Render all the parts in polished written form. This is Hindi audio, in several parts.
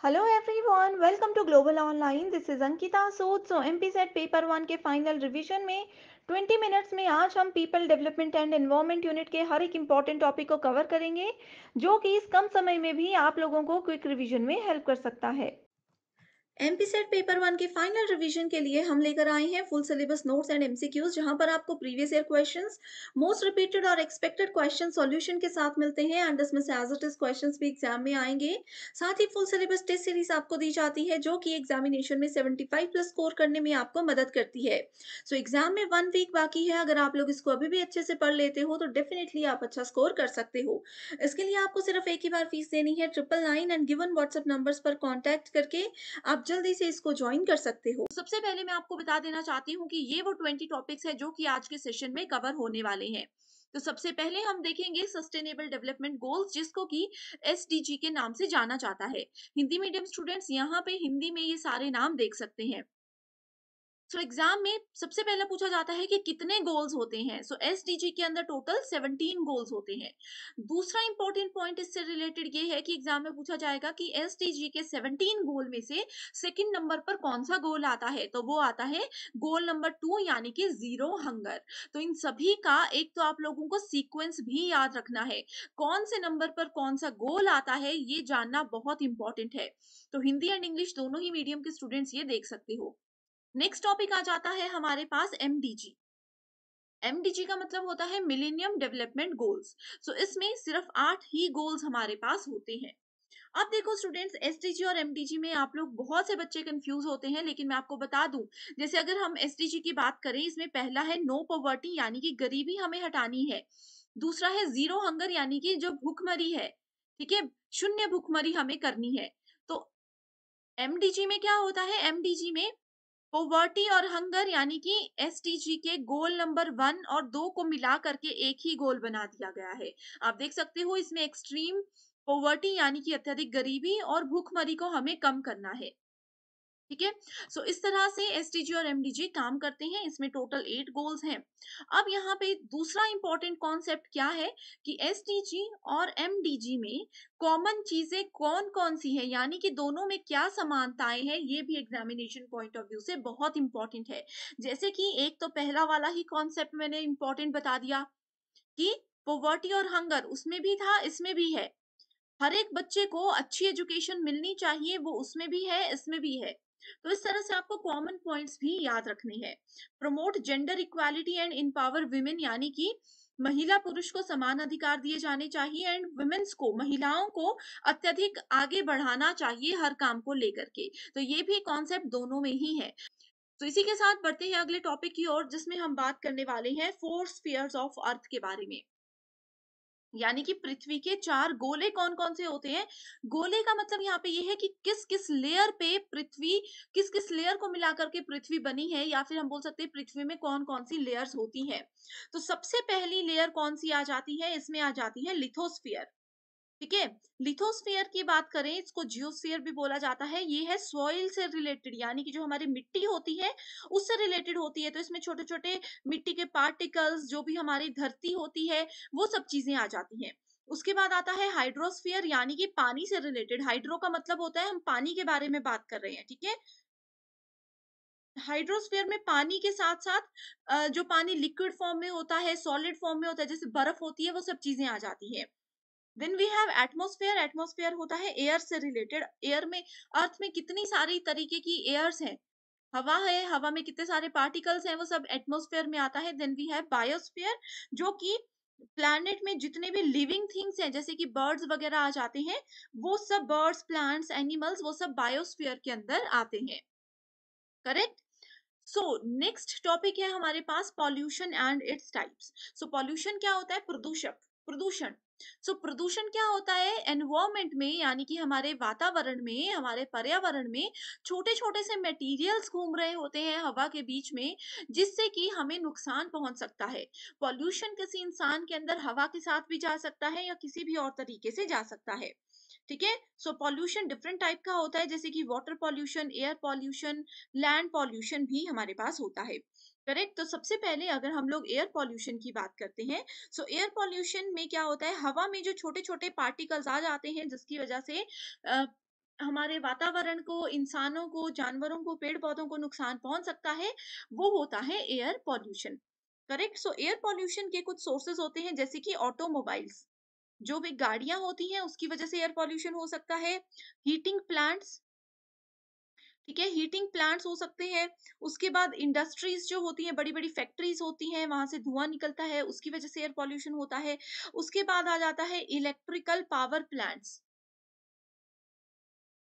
Hello everyone, welcome to Global Online. This is Ankita Sood. So MPSET paper 1 के फाइनल रिवीजन में 20 मिनट्स में आज हम people development and environment unit के हर एक इम्पॉर्टेंट टॉपिक को कवर करेंगे, जो कि इस कम समय में भी आप लोगों को क्विक रिवीजन में हेल्प कर सकता है। एमपीसेट पेपर 1 के फाइनल रिवीजन के लिए हम लेकर आए हैं full syllabus notes and MCQs, जहां पर आपको previous year questions, most repeated और एक्सपेक्टेड क्वेश्चन सॉल्यूशन के साथ मिलते हैं एंड इसमें से एज इट इज क्वेश्चंस भी एग्जाम में आएंगे। साथ ही फुल सिलेबस टेस्ट सीरीज आपको दी जाती है, जो कि एग्जामिनेशन में 75 प्लस स्कोर करने में आपको मदद करती है। सो एग्जाम में 1 वीक बाकी है, अगर आप लोग इसको अभी भी अच्छे से पढ़ लेते हो तो डेफिनेटली आप अच्छा स्कोर कर सकते हो। इसके लिए आपको सिर्फ एक ही बार फीस देनी है, 999 एंड गिवन व्हाट्सएप नंबर्स पर कॉन्टैक्ट करके आप जल्दी से इसको ज्वाइन कर सकते हो। सबसे पहले मैं आपको बता देना चाहती हूँ कि ये वो 20 टॉपिक्स है जो कि आज के सेशन में कवर होने वाले हैं। तो सबसे पहले हम देखेंगे सस्टेनेबल डेवलपमेंट गोल्स, जिसको कि एसडीजी के नाम से जाना जाता है। हिंदी मीडियम स्टूडेंट्स यहाँ पे हिंदी में ये सारे नाम देख सकते हैं। एग्जाम में सबसे पहला पूछा जाता है कि कितने गोल्स होते हैं। एसडीजी के अंदर टोटल 17 गोल्स होते हैं। दूसरा इंपॉर्टेंट पॉइंट इससे रिलेटेड ये है कि एग्जाम में पूछा जाएगा कि एसडीजी के 17 गोल में से सेकंड नंबर पर कौन सा गोल आता है, तो वो आता है गोल नंबर 2, यानी कि जीरो हंगर। तो इन सभी का एक तो आप लोगों को सीक्वेंस भी याद रखना है, कौन से नंबर पर कौन सा गोल आता है ये जानना बहुत इंपॉर्टेंट है। तो हिंदी एंड इंग्लिश दोनों ही मीडियम के स्टूडेंट्स ये देख सकते हो। नेक्स्ट टॉपिक आ जाता है हमारे पास एमडीजी। एमडीजी का मतलब होता है मिलेनियम डेवलपमेंट गोल्स। इसमें सिर्फ 8 ही गोल्स हमारे पास होते हैं। अब देखो स्टूडेंट्स, एसडीजी और एमडीजी में आप लोग बहुत से बच्चे कंफ्यूज होते हैं, लेकिन मैं आपको बता दूं, जैसे अगर हम एसडीजी की बात करें, इसमें पहला है नो पॉवर्टी, यानी कि गरीबी हमें हटानी है। दूसरा है जीरो हंगर, यानी कि जो भूखमरी है, ठीक है, शून्य भूखमरी हमें करनी है। तो एमडीजी में क्या होता है, एमडीजी में पोवर्टी और हंगर यानी कि एसडीजी के गोल नंबर 1 और 2 को मिला करके एक ही गोल बना दिया गया है। आप देख सकते हो इसमें एक्सट्रीम पोवर्टी यानी कि अत्यधिक गरीबी और भूखमरी को हमें कम करना है। ठीक है, इस तरह से एसडीजी और एमडीजी काम करते हैं। इसमें टोटल 8 गोल्स हैं। अब यहाँ पे दूसरा इंपॉर्टेंट कॉन्सेप्ट क्या है कि एसडीजी और एमडीजी में कॉमन चीजें कौन कौन सी है, यानी कि दोनों में क्या समानताएं हैं, ये भी एग्जामिनेशन पॉइंट ऑफ व्यू से बहुत इंपॉर्टेंट है। जैसे कि एक तो पहला वाला ही कॉन्सेप्ट मैंने इंपॉर्टेंट बता दिया कि पोवर्टी और हंगर, उसमें भी था, इसमें भी है। हर एक बच्चे को अच्छी एजुकेशन मिलनी चाहिए, वो उसमें भी है, इसमें भी है। तो इस तरह से आपको कॉमन पॉइंट्स भी याद रखने हैं। Promote gender equality and empower women, यानी कि महिला पुरुष को समान अधिकार दिए जाने चाहिए एंड वुमेन्स को, महिलाओं को अत्यधिक आगे बढ़ाना चाहिए हर काम को लेकर के। तो ये भी कॉन्सेप्ट दोनों में ही है। तो इसी के साथ बढ़ते हैं अगले टॉपिक की ओर, जिसमें हम बात करने वाले हैं 4 स्फीयर्स ऑफ अर्थ के बारे में। यानी कि पृथ्वी के 4 गोले कौन कौन से होते हैं। गोले का मतलब यहाँ पे ये है कि किस किस लेयर पे पृथ्वी, किस किस लेयर को मिलाकर के पृथ्वी बनी है, या फिर हम बोल सकते हैं पृथ्वी में कौन कौन सी लेयर्स होती हैं। तो सबसे पहली लेयर कौन सी आ जाती है, इसमें आ जाती है लिथोस्फियर। ठीक है, लिथोस्फियर की बात करें, इसको जियोस्फियर भी बोला जाता है। ये है सॉइल से रिलेटेड, यानी कि जो हमारी मिट्टी होती है उससे रिलेटेड होती है। तो इसमें छोटे छोटे मिट्टी के पार्टिकल्स, जो भी हमारी धरती होती है, वो सब चीजें आ जाती हैं। उसके बाद आता है हाइड्रोस्फियर, यानी कि पानी से रिलेटेड। हाइड्रो का मतलब होता है हम पानी के बारे में बात कर रहे हैं। ठीक है, हाइड्रोस्फीयर में पानी के साथ साथ जो पानी लिक्विड फॉर्म में होता है, सॉलिड फॉर्म में होता है, जैसे बर्फ होती है, वो सब चीजें आ जाती है। Then we have atmosphere. Atmosphere होता है एयर से रिलेटेड। एयर में, अर्थ में कितनी सारी तरीके की एयर्स हैं, हवा है, हवा में कितने सारे पार्टिकल्स हैं, वो सब एटमॉस्फेयर में आता है। देन वी हैव बायोस्फीयर, जो कि प्लैनेट में जितने भी लिविंग थिंग्स हैं, जैसे कि बर्ड्स वगैरह आ जाते हैं, वो सब बर्ड्स, प्लांट्स, एनिमल्स, वो सब बायोस्फीयर के अंदर आते हैं। करेक्ट। नेक्स्ट टॉपिक है हमारे पास pollution and its types. Pollution क्या होता है, प्रदूषक, प्रदूषण। प्रदूषण क्या होता है, एनवायरमेंट में, यानी कि हमारे वातावरण में, हमारे पर्यावरण में छोटे छोटे से मटेरियल्स घूम रहे होते हैं हवा के बीच में, जिससे कि हमें नुकसान पहुंच सकता है। पॉल्यूशन किसी इंसान के अंदर हवा के साथ भी जा सकता है या किसी भी और तरीके से जा सकता है। ठीक है, पॉल्यूशन डिफरेंट टाइप का होता है, जैसे कि water pollution, air pollution, land pollution भी हमारे पास होता है। करेक्ट। तो सबसे पहले अगर हम लोग एयर पॉल्यूशन की बात करते हैं, एयर पॉल्यूशन में क्या होता है, हवा में जो छोटे छोटे पार्टिकल्स आ जाते हैं, जिसकी वजह से हमारे वातावरण को, इंसानों को, जानवरों को, पेड़ पौधों को नुकसान पहुंच सकता है, वो होता है एयर पॉल्यूशन। करेक्ट। सो एयर पॉल्यूशन के कुछ सोर्सेज होते हैं, जैसे कि ऑटोमोबाइल्स, जो भी गाड़ियां होती हैं उसकी वजह से एयर पॉल्यूशन हो सकता है। हीटिंग प्लांट्स, ठीक है, हीटिंग प्लांट्स हो सकते हैं। उसके बाद इंडस्ट्रीज जो होती हैं, बड़ी बड़ी फैक्ट्रीज होती हैं, वहां से धुआं निकलता है, उसकी वजह से एयर पॉल्यूशन होता है। उसके बाद आ जाता है इलेक्ट्रिकल पावर प्लांट्स,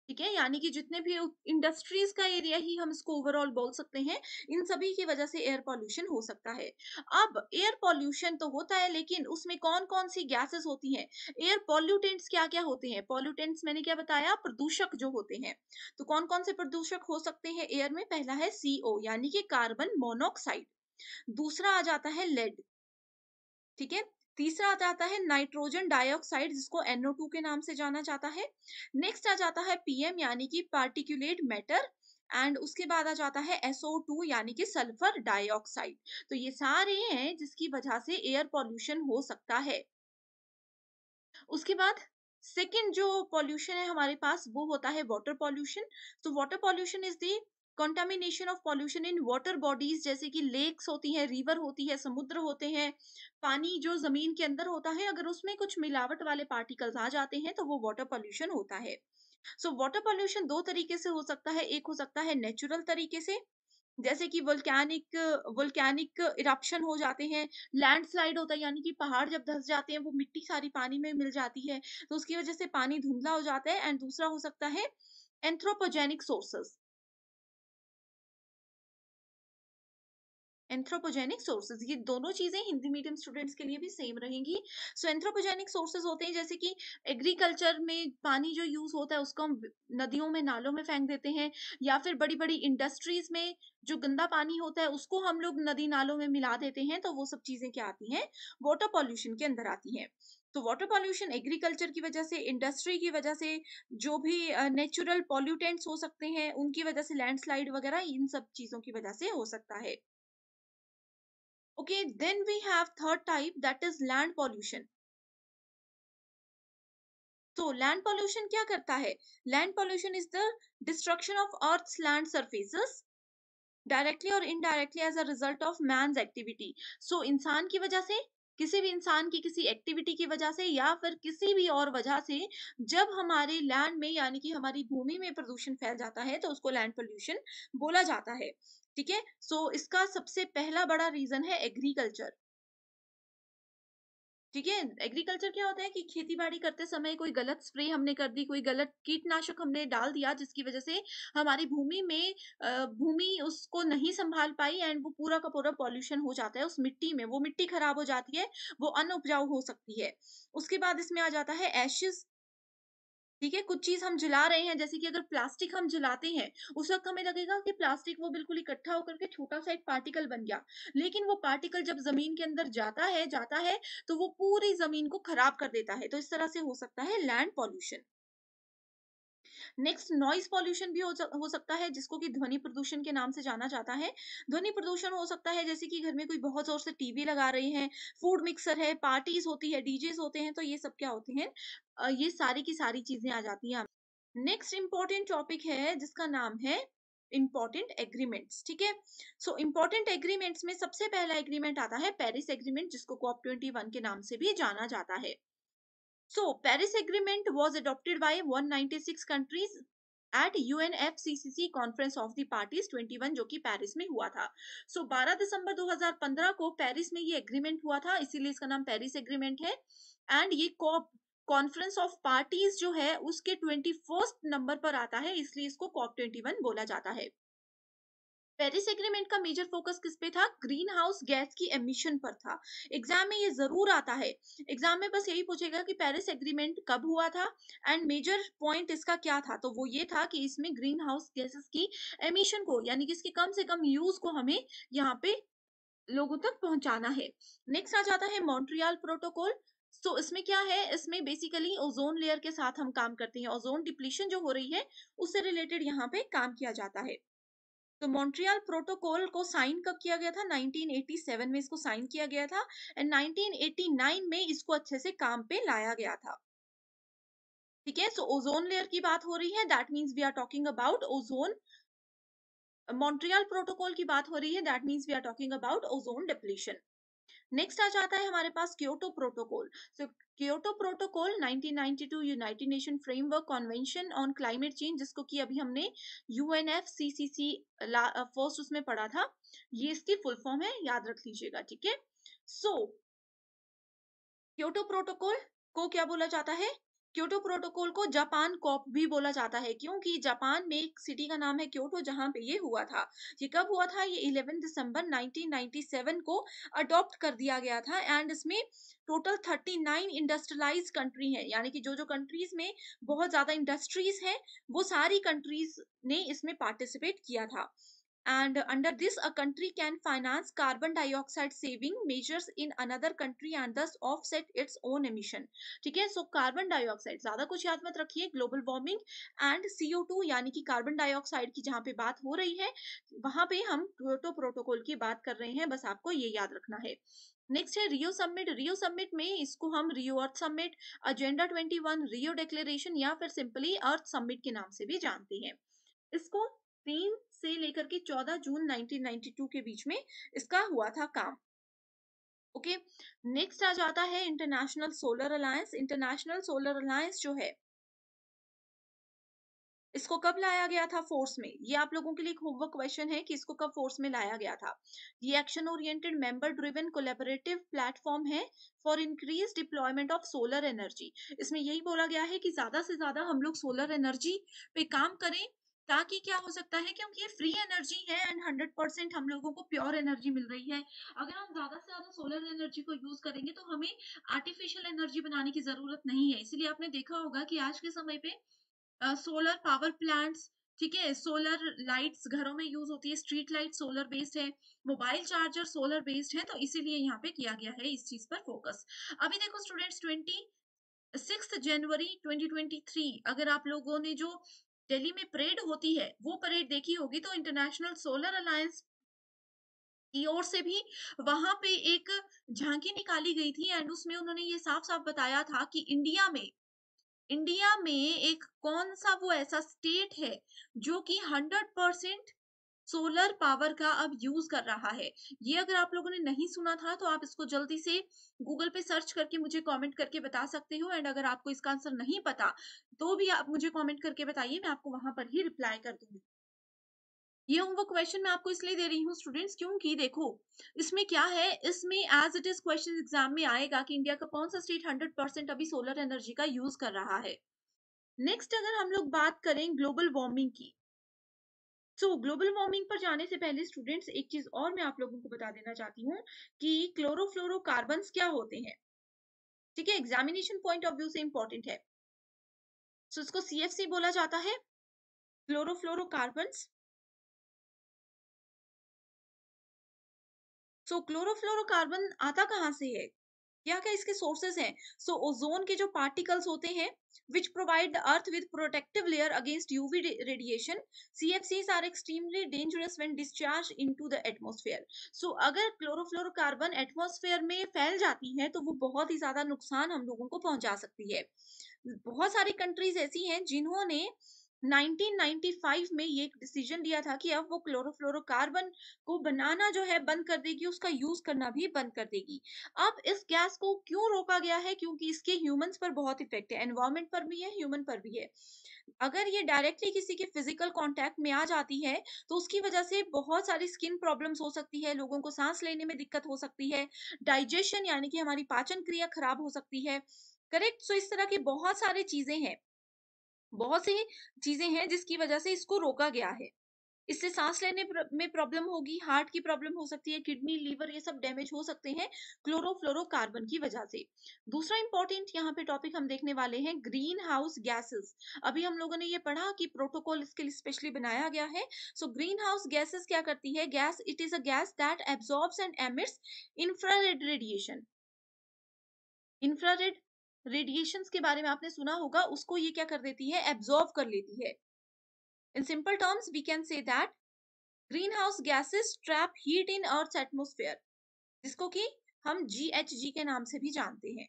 ठीक है, यानी कि जितने भी इंडस्ट्रीज का एरिया ही हम इसको ओवरऑल बोल सकते हैं, इन सभी की वजह से एयर पॉल्यूशन हो सकता है। अब एयर पॉल्यूशन तो होता है, लेकिन उसमें कौन कौन सी गैसेस होती हैं? एयर पॉल्यूटेंट्स क्या क्या होते हैं? पॉल्यूटेंट्स मैंने क्या बताया, प्रदूषक जो होते हैं। तो कौन कौन से प्रदूषक हो सकते हैं एयर में? पहला है CO यानी कि कार्बन मोनोऑक्साइड। दूसरा आ जाता है लेड, ठीक है। तीसरा आ जाता है नाइट्रोजन डाइऑक्साइड, जिसको NO2 के नाम से जाना जाता है। नेक्स्ट आ जाता है PM यानी कि पार्टिकुलेट मैटर। एंड उसके बाद आ जाता है SO2 यानी कि सल्फर डाइऑक्साइड। तो ये सारे हैं जिसकी वजह से एयर पॉल्यूशन हो सकता है। उसके बाद सेकंड जो पॉल्यूशन है हमारे पास, वो होता है वाटर पॉल्यूशन। तो water pollution is the contamination of pollution in water bodies, जैसे कि लेक्स होती है, रिवर होती है, समुद्र होते हैं। पानी जो जमीन के अंदर होता है, अगर उसमें कुछ मिलावट वाले पार्टिकल्स आ जाते हैं तो वो वाटर पॉल्यूशन होता है। सो वाटर पॉल्यूशन दो तरीके से हो सकता है। एक हो सकता है नेचुरल तरीके से, जैसे कि वोल्केनिक वोल्केनिक इरप्शन हो जाते हैं, लैंडस्लाइड होता है, यानी कि पहाड़ जब धंस जाते हैं, वो मिट्टी सारी पानी में मिल जाती है, तो उसकी वजह से पानी धुंधला हो जाता है। एंड दूसरा हो सकता है एंथ्रोपोजेनिक सोर्सेस, एंथ्रोपोजेनिक सोर्सेज, ये दोनों चीजें हिंदी मीडियम स्टूडेंट्स के लिए भी सेम रहेंगी। सो एंथ्रोपोजेनिक सोर्सेज होते हैं, जैसे कि एग्रीकल्चर में पानी जो यूज होता है उसको हम नदियों में, नालों में फेंक देते हैं, या फिर बड़ी बड़ी इंडस्ट्रीज में जो गंदा पानी होता है उसको हम लोग नदी नालों में मिला देते हैं, तो वो सब चीजें क्या आती हैं? वाटर पॉल्यूशन के अंदर आती हैं। तो वाटर पॉल्यूशन एग्रीकल्चर की वजह से, इंडस्ट्री की वजह से, जो भी नेचुरल पॉल्यूटेंट्स हो सकते हैं उनकी वजह से, लैंडस्लाइड वगैरह, इन सब चीजों की वजह से हो सकता है। Okay, then we have third type, that is land pollution. So land pollution क्या करता है? Land pollution is the destruction of Earth's land surfaces directly और indirectly as a result of man's activity. So इंसान की वजह से, किसी भी इंसान की किसी एक्टिविटी की वजह से, या फिर किसी भी और वजह से, जब हमारे लैंड में यानी कि हमारी भूमि में प्रदूषण फैल जाता है तो उसको लैंड पोल्यूशन बोला जाता है, ठीक है। सो इसका सबसे पहला बड़ा रीजन है एग्रीकल्चर, ठीक है। एग्रीकल्चर क्या होता है कि खेती बाड़ी करते समय कोई गलत स्प्रे हमने कर दी, कोई गलत कीटनाशक हमने डाल दिया, जिसकी वजह से हमारी भूमि में भूमि उसको नहीं संभाल पाई, एंड वो पूरा का पूरा पॉल्यूशन हो जाता है उस मिट्टी में, वो मिट्टी खराब हो जाती है, वो अनउपजाऊ हो सकती है। उसके बाद इसमें आ जाता है एशेस, ठीक है। कुछ चीज हम जला रहे हैं, जैसे कि अगर प्लास्टिक हम जलाते हैं, उस वक्त हमें लगेगा कि प्लास्टिक वो बिल्कुल इकट्ठा होकर के छोटा सा एक पार्टिकल बन गया, लेकिन वो पार्टिकल जब जमीन के अंदर जाता है तो वो पूरी जमीन को खराब कर देता है। तो इस तरह से हो सकता है land pollution. Next noise pollution भी हो सकता है, जिसको कि ध्वनि प्रदूषण के नाम से जाना जाता है। ध्वनि प्रदूषण हो सकता है जैसे कि घर में कोई बहुत जोर से टीवी लगा रहे हैं, फूड मिक्सर है, पार्टीज होती है, डीजेस होते हैं, तो ये सब क्या होते हैं? ये सारी की सारी चीजें आ जाती हैं। नेक्स्ट इंपॉर्टेंट टॉपिक है जिसका नाम है इंपॉर्टेंट एग्रीमेंट्स, ठीक है। सो इंपॉर्टेंट एग्रीमेंट्स में सबसे पहला एग्रीमेंट आता है पेरिस एग्रीमेंट, जिसको COP 21 के नाम से भी जाना जाता है। So Paris agreement was adopted by 196 countries at UNFCCC conference of the parties 21, जो कि पेरिस में हुआ था। सो 12 दिसंबर 2015 को पेरिस में ये एग्रीमेंट हुआ था, इसीलिए इसका नाम पेरिस एग्रीमेंट है। एंड ये कॉप कॉन्फ्रेंस ऑफ पार्टीज जो है उसके 21st नंबर पर आता है, इसलिए इसको COP 21 बोला जाता है। पेरिस एग्रीमेंट का मेजर फोकस किस पे था? ग्रीन हाउस गैस की एमिशन पर था। एग्जाम में ये जरूर आता है, एग्जाम में बस यही पूछेगा कि पेरिस एग्रीमेंट कब हुआ था एंड मेजर पॉइंट इसका क्या था। तो वो ये था कि इसमें ग्रीन हाउस गैसेस की एमिशन को, यानी कि इसके कम से कम यूज को हमें यहाँ पे लोगों तक पहुंचाना है। नेक्स्ट आ जाता है मॉन्ट्रियल प्रोटोकॉल। तो इसमें क्या है? इसमें बेसिकली ओजोन लेयर के साथ हम काम करते हैं, ओजोन डिप्लीशन जो हो रही है उससे रिलेटेड यहाँ पे काम किया जाता है। तो मॉन्ट्रियल प्रोटोकॉल को साइन कब किया गया था? 1987 में इसको साइन किया गया था, एंड 1989 में इसको अच्छे से काम पे लाया गया था। ठीक है। सो ओजोन लेयर की बात हो रही है, that means we are talking about ozone. Montreal protocol की बात हो रही है, that means we are talking about ozone depletion. Next आ जाता है हमारे पास Kyoto protocol. So Kyoto protocol 1992 United Nation framework convention on climate change, जिसको कि अभी हमने UNFCCC फर्स्ट उसमें पढ़ा था, ये इसकी फुल फॉर्म है, याद रख लीजिएगा। ठीक है। सो क्योटो प्रोटोकॉल को क्या बोला जाता है? क्योटो प्रोटोकॉल को जापान कॉप भी बोला जाता है, क्योंकि जापान में एक सिटी का नाम है क्योटो, जहां पे ये हुआ था। ये कब हुआ था? ये 11 दिसंबर 1997 को अडॉप्ट कर दिया गया था। एंड इसमें टोटल 39 इंडस्ट्रियलाइज कंट्री है, यानी कि जो जो कंट्रीज में बहुत ज्यादा इंडस्ट्रीज हैं, वो सारी कंट्रीज ने इसमें पार्टिसिपेट किया था। And under this, a country can finance carbon dioxide saving measures in another country and thus offset its own emission। ठीक है। सो कार्बन डाइऑक्साइड, ज्यादा कुछ याद मत रखिए, ग्लोबल वार्मिंग एंड CO2 यानी कि कार्बन डाइऑक्साइड की जहां पे बात हो रही है, वहां पे हम क्योटो प्रोटोकॉल की बात कर रहे हैं, बस आपको ये याद रखना है। नेक्स्ट है रियो समिट। रियो समिट में इसको हम रियो अर्थ समिट, अजेंडा 21, रियो डिक्लेरेशन या फिर सिंपली अर्थ समिट के नाम से भी जानते हैं। इसको 3 से लेकर के 14 जून 1992 के बीच में इसका हुआ था काम। ओके। नेक्स्ट आ जाता है international solar alliance. International solar alliance जो है, इसको कब लाया गया था फोर्स में? ये आप लोगों के लिए एक होमवर्क क्वेश्चन है कि इसको कब फोर्स में लाया गया था। ये action oriented member driven collaborative platform है for increase deployment of solar energy. इसमें यही बोला गया है कि ज्यादा से ज्यादा हम लोग सोलर एनर्जी पे काम करें, ताकि क्या हो सकता है, क्योंकि ये फ्री एनर्जी है एंड 100% हम लोगों को प्योर एनर्जी मिल रही है। अगर हम ज्यादा से ज्यादा सोलर एनर्जी को यूज करेंगे तो हमें आर्टिफिशियल एनर्जी बनाने की जरूरत नहीं है। इसीलिए आपने देखा होगा कि आज के समय पे सोलर पावर प्लांट्स, ठीक है, सोलर लाइट्स घरों में यूज होती है, स्ट्रीट लाइट सोलर बेस्ड है, मोबाइल चार्जर सोलर बेस्ड है, तो इसीलिए यहाँ पे किया गया है इस चीज पर फोकस। अभी देखो स्टूडेंट्स, 26 जनवरी 2023, अगर आप लोगों ने जो दिल्ली में परेड होती है वो परेड देखी होगी, तो इंटरनेशनल सोलर अलायंस की ओर से भी वहां पे एक झांकी निकाली गई थी एंड उसमें उन्होंने ये साफ साफ बताया था कि इंडिया में एक कौन सा वो ऐसा स्टेट है जो कि 100% सोलर पावर का अब यूज कर रहा है। ये अगर आप लोगों ने नहीं सुना था तो आप इसको जल्दी से गूगल पे सर्च करके मुझे कमेंट करके बता सकते हो। एंड अगर आपको इसका आंसर नहीं पता तो भी आप मुझे कमेंट करके बताइए, मैं आपको वहां पर ही रिप्लाई कर दूंगी। ये होमवर्क क्वेश्चन मैं आपको इसलिए दे रही हूँ स्टूडेंट्स, क्योंकि देखो इसमें क्या है, इसमें as it is question exam में आएगा कि इंडिया का कौन सा स्टेट 100% अभी सोलर एनर्जी का यूज कर रहा है। नेक्स्ट अगर हम लोग बात करें ग्लोबल वार्मिंग की, सो ग्लोबल वार्मिंग पर जाने से पहले स्टूडेंट्स एक चीज और मैं आप लोगों को बता देना चाहती हूँ कि क्लोरोफ्लोरोकार्बन्स क्या होते हैं। ठीक है, एग्जामिनेशन पॉइंट ऑफ व्यू से इंपॉर्टेंट है। सो इसको CFC बोला जाता है, क्लोरोफ्लोरोकार्बन्स। सो क्लोरोफ्लोरोकार्बन आता कहाँ से है, क्या क्या इसके सोर्सेस हैं? सो ओजोन के जो पार्टिकल्स होते हैं which provide the earth with protective layer against UV radiation, CFCs are extremely dangerous when discharge into the atmosphere. So अगर क्लोरोफ्लोरोकार्बन एटमॉस्फेयर में फैल जाती है तो वो बहुत ही ज्यादा नुकसान हम लोगों को पहुंचा सकती है। बहुत सारी कंट्रीज ऐसी हैं जिन्होंने 1995 में ये एक डिसीजन लिया था कि अब वो क्लोरोफ्लोरोकार्बन को बनाना जो है बंद कर देगी, उसका यूज करना भी बंद कर देगी। अब इस गैस को क्यों रोका गया है? क्योंकि इसके ह्यूमंस पर बहुत इफेक्ट है, एनवायरमेंट पर भी है, ह्यूमन पर भी है। अगर ये डायरेक्टली किसी के फिजिकल कांटेक्ट में आ जाती है तो उसकी वजह से बहुत सारी स्किन प्रॉब्लम्स हो सकती है, लोगों को सांस लेने में दिक्कत हो सकती है, डाइजेशन यानी कि हमारी पाचन क्रिया खराब हो सकती है। करेक्ट। सो इस तरह की बहुत सी चीजें हैं जिसकी वजह से इसको रोका गया है। इससे सांस लेने में प्रॉब्लम होगी, हार्ट की प्रॉब्लम हो सकती है, किडनी लीवर ये सब डैमेज हो सकते हैं क्लोरोफ्लोरोकार्बन की वजह से। दूसरा इंपॉर्टेंट यहाँ पे टॉपिक हम देखने वाले हैं ग्रीन हाउस गैसेस। अभी हम लोगों ने ये पढ़ा कि प्रोटोकॉल इसके लिए स्पेशली बनाया गया है। सो ग्रीन हाउस गैसेस क्या करती है? Gas, it is a gas that absorbs and emits infrared radiation. Infrared radiations के बारे में आपने सुना होगा, उसको ये क्या कर देती है? एब्जॉर्ब कर लेती है। In simple terms we can say that greenhouse gases trap heat in earth's atmosphere, जिसको कि हम GHG के नाम से भी जानते हैं।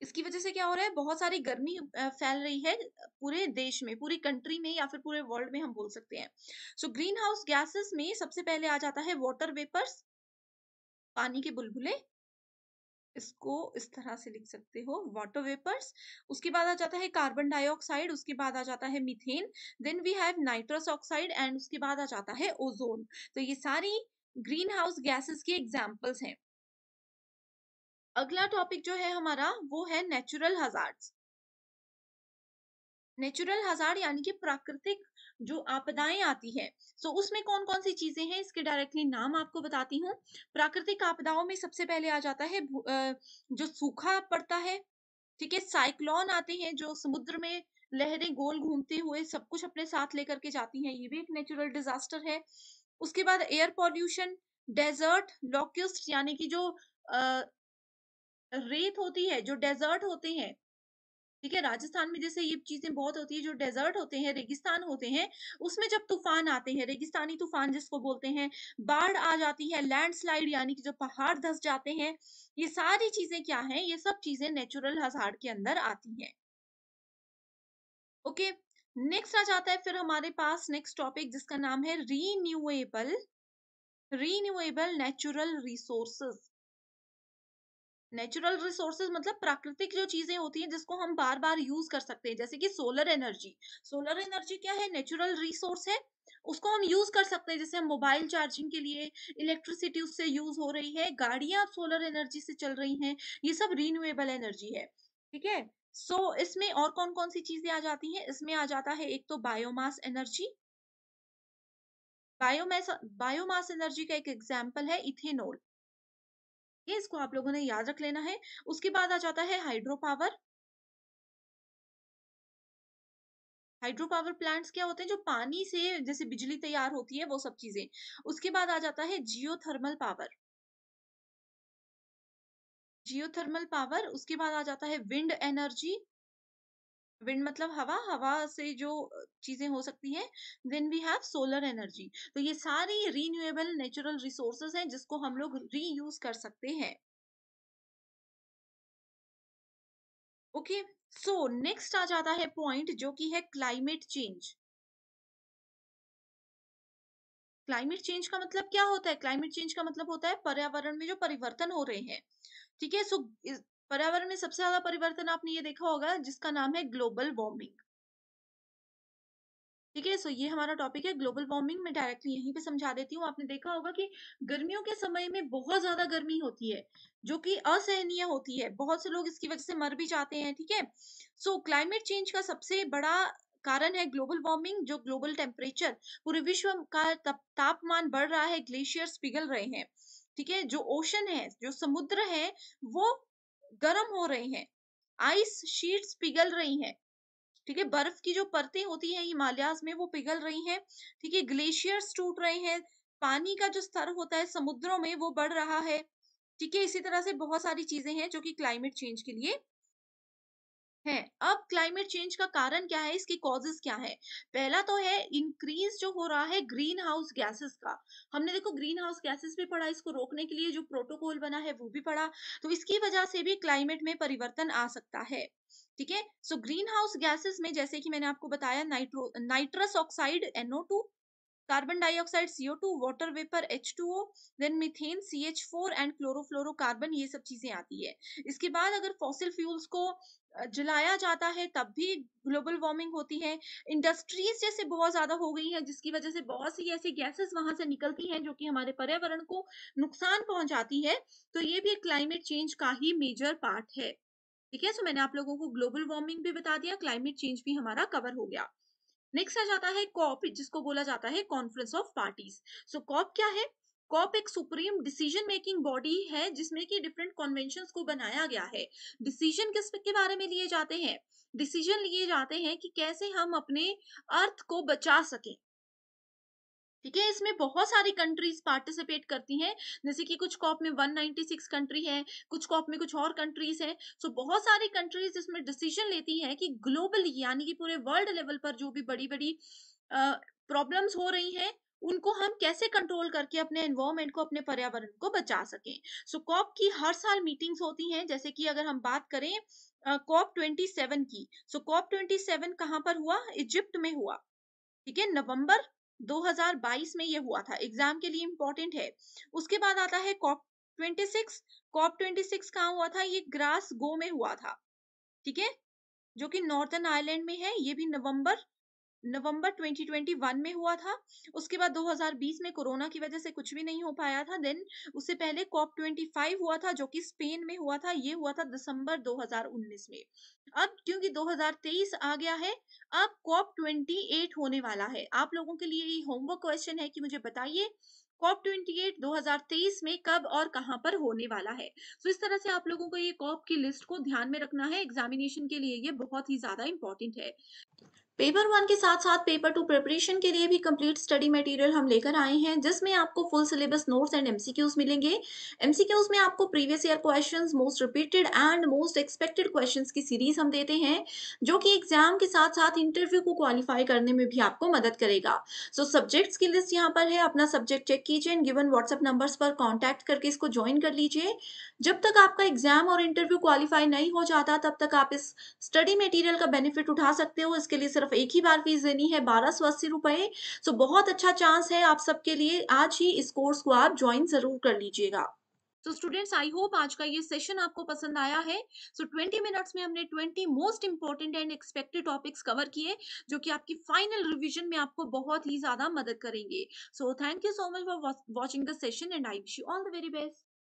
इसकी वजह से क्या हो रहा है, बहुत सारी गर्मी फैल रही है पूरे देश में, पूरी कंट्री में या फिर पूरे वर्ल्ड में हम बोल सकते हैं। सो ग्रीन हाउस गैसेस में सबसे पहले आ जाता है वाटर वेपर्स, पानी के बुलबुले, इसको इस तरह से लिख सकते हो, वाटर वेपर्स। उसके बाद आ जाता है कार्बन डाइऑक्साइड, उसके बाद आ जाता है methane, then we have nitrous oxide and उसके बाद आ जाता है ओजोन। तो ये सारी ग्रीन हाउस गैसेस के एग्जाम्पल्स हैं। अगला टॉपिक जो है हमारा वो है नेचुरल हजार्ड्स। नेचुरल हजार्ड यानी कि प्राकृतिक जो आपदाएं आती है, सो उसमें कौन कौन सी चीजें हैं, इसके डायरेक्टली नाम आपको बताती हूँ। प्राकृतिक आपदाओं में सबसे पहले आ जाता है जो सूखा पड़ता है, ठीक है। साइक्लोन आते हैं जो समुद्र में लहरें गोल घूमते हुए सब कुछ अपने साथ लेकर के जाती हैं, ये भी एक नेचुरल डिजास्टर है। उसके बाद एयर पॉल्यूशन, डेजर्ट लॉक्यूस्ट यानी कि जो रेत होती है, जो डेजर्ट होते हैं, ठीक है, राजस्थान में जैसे ये चीजें बहुत होती है, जो डेजर्ट होते हैं, रेगिस्तान होते हैं, उसमें जब तूफान आते हैं, रेगिस्तानी तूफान जिसको बोलते हैं, बाढ़ आ जाती है, लैंडस्लाइड यानी कि जो पहाड़ धंस जाते हैं, ये सारी चीजें क्या हैं, ये सब चीजें नेचुरल हजार्ड के अंदर आती हैं। ओके, नेक्स्ट आ जाता है फिर हमारे पास नेक्स्ट टॉपिक जिसका नाम है renewable natural resources. Natural resources मतलब प्राकृतिक जो चीजें होती हैं जिसको हम बार बार यूज कर सकते हैं, जैसे कि सोलर एनर्जी। सोलर एनर्जी क्या है, नेचुरल रिसोर्स है, उसको हम यूज कर सकते हैं। जैसे हम मोबाइल चार्जिंग के लिए इलेक्ट्रिसिटी उससे यूज हो रही है, गाड़ियां सोलर एनर्जी से चल रही हैं, ये सब रीन्यूएबल एनर्जी है, ठीक है। सो इसमें और कौन कौन सी चीजें आ जाती हैं, इसमें आ जाता है एक तो बायोमास एनर्जी। बायोमास एनर्जी का एक एग्जाम्पल है इथेनॉल, ये इसको आप लोगों ने याद रख लेना है। उसके बाद आ जाता है hydro power. Hydro power plants क्या होते हैं, जो पानी से जैसे बिजली तैयार होती है, वो सब चीजें। उसके बाद आ जाता है जियोथर्मल पावर। जियोथर्मल पावर, उसके बाद आ जाता है विंड एनर्जी। विंड मतलब हवा, हवा से जो चीजें हो सकती हैं। Then we have solar energy. तो ये सारी रीन्यूएबल नेचुरल रिसोर्सेज हैं जिसको हम लोग रीयूज कर सकते हैं। ओके, सो नेक्स्ट आ जाता है पॉइंट जो कि है क्लाइमेट चेंज। क्लाइमेट चेंज का मतलब क्या होता है, क्लाइमेट चेंज का मतलब होता है पर्यावरण में जो परिवर्तन हो रहे हैं, ठीक है। सो पर्यावरण में सबसे ज्यादा परिवर्तन आपने ये देखा होगा जिसका नाम है ग्लोबल वार्मिंग, ठीक है। सो ये हमारा टॉपिक है ग्लोबल वार्मिंग। मैं डायरेक्टली यहीं पे समझा देती हूँ। आपने देखा होगा कि गर्मियों के समय में बहुत ज्यादा गर्मी होती है जो कि असहनीय होती है, बहुत से लोग इसकी वजह से मर भी जाते हैं, ठीक है। सो क्लाइमेट चेंज का सबसे बड़ा कारण है ग्लोबल वार्मिंग, जो ग्लोबल टेम्परेचर, पूरे विश्व का तापमान बढ़ रहा है, ग्लेशियर्स पिघल रहे हैं, ठीक है। जो ओशन है, जो समुद्र है, वो गर्म हो रहे हैं, आइस शीट्स पिघल रही हैं, ठीक है। बर्फ की जो परतें होती हैं हिमालयाज में वो पिघल रही हैं, ठीक है। ग्लेशियर्स टूट रहे हैं, पानी का जो स्तर होता है समुद्रों में वो बढ़ रहा है, ठीक है। इसी तरह से बहुत सारी चीजें हैं जो कि क्लाइमेट चेंज के लिए है। अब क्लाइमेट चेंज का कारण क्या है, इसकी कॉजेस क्या है। पहला तो है इंक्रीज जो हो रहा है ग्रीन हाउस गैसेस का। हमने देखो ग्रीन हाउस गैसेस भी पढ़ा, इसको रोकने के लिए जो प्रोटोकॉल बना है वो भी पढ़ा, तो इसकी वजह से भी क्लाइमेट में परिवर्तन आ सकता है, ठीक है। सो ग्रीन हाउस गैसेस में जैसे कि मैंने आपको बताया, nitrous oxide NO2, carbon dioxide CO2, water vapour H2O, then methane CH4 and chlorofluorocarbon, ये सब चीजें आती है। इसके बाद अगर फॉसिल फ्यूल्स को जलाया जाता है तब भी ग्लोबल वार्मिंग होती है। इंडस्ट्रीज जैसे बहुत ज्यादा हो गई हैं जिसकी वजह से बहुत सी ऐसी गैसेस वहां से निकलती हैं जो कि हमारे पर्यावरण को नुकसान पहुंचाती है, तो ये भी क्लाइमेट चेंज का ही मेजर पार्ट है, ठीक है। सो मैंने आप लोगों को ग्लोबल वार्मिंग भी बता दिया, क्लाइमेट चेंज भी हमारा कवर हो गया। नेक्स्ट आ जाता है कॉप, जिसको बोला जाता है conference of parties. So COP क्या है, कॉप एक सुप्रीम डिसीजन मेकिंग बॉडी है जिसमें कि डिफरेंट कन्वेंशंस को बनाया गया है। डिसीजन किस के बारे में लिए जाते हैं, डिसीजन लिए जाते हैं कि कैसे हम अपने अर्थ को बचा सकें, ठीक है। इसमें बहुत सारी कंट्रीज पार्टिसिपेट करती हैं, जैसे कि कुछ कॉप में 196 कंट्री है, कुछ कॉप में कुछ और कंट्रीज हैं। सो बहुत सारी कंट्रीज इसमें डिसीजन लेती हैं कि ग्लोबली यानी कि पूरे वर्ल्ड लेवल पर जो भी बड़ी बड़ी प्रॉब्लम्स हो रही हैं उनको हम कैसे कंट्रोल करके अपने एनवायरमेंट को, अपने पर्यावरण को बचा सकें। सो कॉप की हर साल मीटिंग्स होती हैं, जैसे कि अगर हम बात करें COP27 की। सो COP27 कहाँ पर हुआ? इजिप्ट में हुआ। ठीक है, नवंबर 2022 में ये हुआ था, एग्जाम के लिए इंपॉर्टेंट है। उसके बाद आता है COP26। COP26 कहाँ हुआ था? ये ग्रास गो में हुआ था। ठीक है, जो कि नॉर्थर्न आयरलैंड में है। ये भी नवंबर नवंबर 2021 में हुआ था। उसके बाद 2020 में कोरोना की वजह से कुछ भी नहीं हो पाया था। देन उससे पहले COP25 हुआ था, जो कि स्पेन में हुआ था। ये हुआ था दिसंबर 2019 में। अब क्योंकि 2023 आ गया है, अब COP28 होने वाला है। आप लोगों के लिए ये होमवर्क क्वेश्चन है कि मुझे बताइए COP28 2023 में कब और कहां पर होने वाला है। तो इस तरह से आप लोगों को ये कॉप की लिस्ट को ध्यान में रखना है, एग्जामिनेशन के लिए ये बहुत ही ज्यादा इंपॉर्टेंट है। पेपर वन के साथ साथ पेपर टू प्रिपरेशन के लिए भी कंप्लीट स्टडी मटेरियल हम लेकर आए हैं, जिसमें आपको full syllabus notes and MCQs मिलेंगे। एमसीक्यूज में आपको previous year questions, most repeated and most expected questions की सीरीज हम देते हैं, जो कि एग्जाम के साथ साथ इंटरव्यू को क्वालिफाई करने में भी आपको मदद करेगा। सो सब्जेक्ट्स की लिस्ट यहाँ पर है, अपना सब्जेक्ट चेक कीजिए एंड गिवन व्हाट्सएप नंबर्स पर कॉन्टैक्ट करके इसको ज्वाइन कर लीजिए। जब तक आपका एग्जाम और इंटरव्यू क्वालिफाई नहीं हो जाता, तब तक आप इस स्टडी मटेरियल का बेनिफिट उठा सकते हो। इसके लिए सिर्फ एक ही बार फीस देनी है, 1280 रुपए। सो बहुत अच्छा चांस है आप सबके लिए, आज ही इस कोर्स को आप ज्वाइन जरूर कर लीजिएगा। तो स्टूडेंट्स, आई होप आज का ये सेशन आपको पसंद आया है। सो 20 मिनट्स में हमने 20 most important and expected topics cover किए, जो कि आपकी फाइनल रिवीजन में आपको बहुत ही ज्यादा मदद करेंगे। So thank you so much for watching the session and I wish you all the very best.